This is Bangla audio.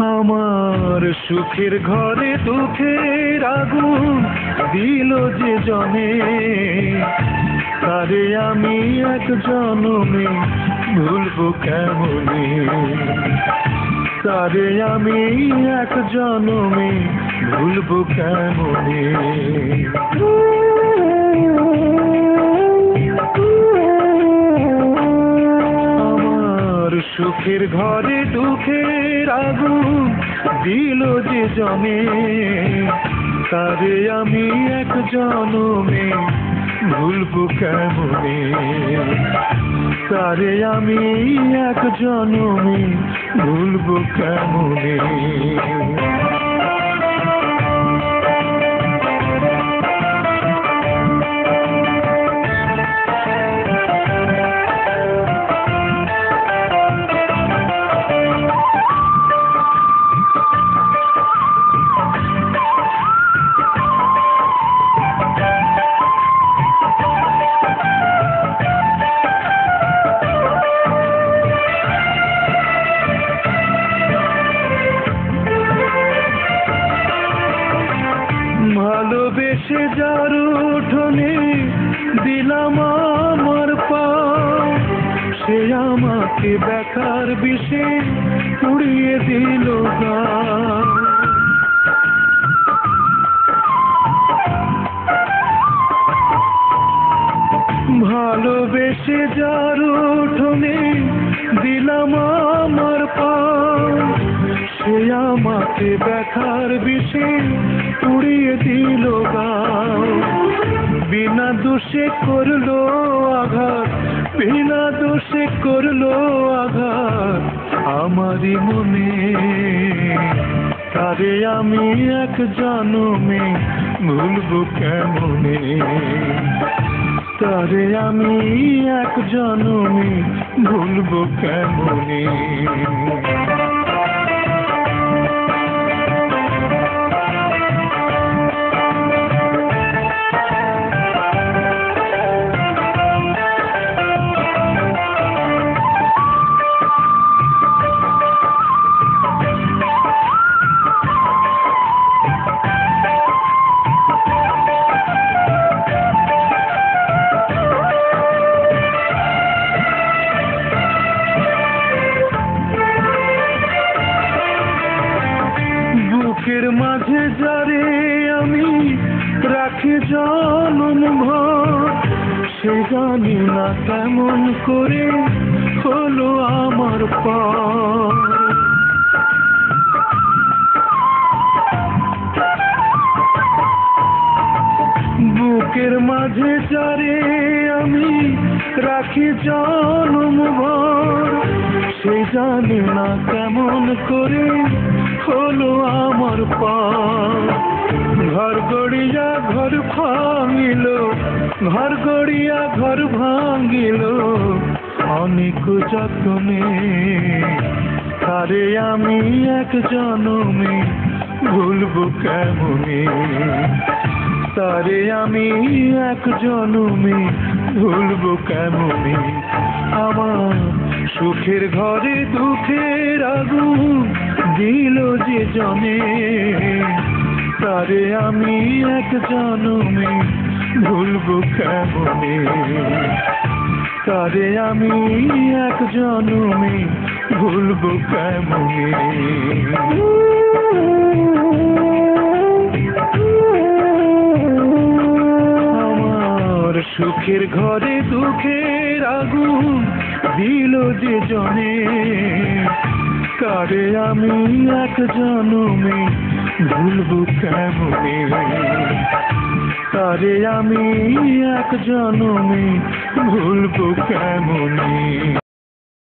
আমার সুখের ঘরে দুঃখের আগুন দিল যে জনে, তারে আমি এক জনমে ভুলবো কেমনে, তারে আমি এক জনমে ভুলবো কেমনে। সুখের ঘরে দুঃখের আগুন দিল যে জমে, তারে আমি এক জনমে ভুলবো কেমনে, তারে আমি এক জনমে ভুলবো কেমনে। ভালোবেসে যার উঠোনে দিলাম আমার পা, সে আমাকে দেখার বিষে উড়িয়ে দিল গা। ভালোবেসে যার উঠোনে দিলাম আমার পা, সে আমাকে দেখার বিষে উড়িয়ে দিল গা। বিনা দোষে করলো আঘাত, বিনা দোষে করলো আঘাত আমারই মনে, তারে আমি এক জনমে ভুলবো কেমনে, তারে আমি এক জনমে ভুলবো কেমনে। বুকের মাঝে যারে আমি রাখি জনম ভর, সে জানি না কেমন করে হলো আমার পর। বুকের মাঝে যারে আমি রাখি জনম ভর, সে জানি না কেমন করে হলো আমার পর। ঘর গড়িয়া ঘর ভাঙিল, ঘর গড়িয়া ঘর ভাঙিল অনেক যত্নে, তারে আমি এক জনমে ভুলবো কেমনে, তারে আমি এক জনমে ভুলবো কেমনে। আমার সুখের ঘরে দুঃখের আগুন দিল যে জনে, তারে আমি এক জনমে ভুলবো কেমনে, তারে আমি এক জনমে ভুলবো কেমনে। আমার সুখের ঘরে দুঃখের আগুন দিল যে জনে, তারে আমি এক জনমে ভুলবো কেমনে, তারে আমি এক জনমে ভুলবো কেমনে।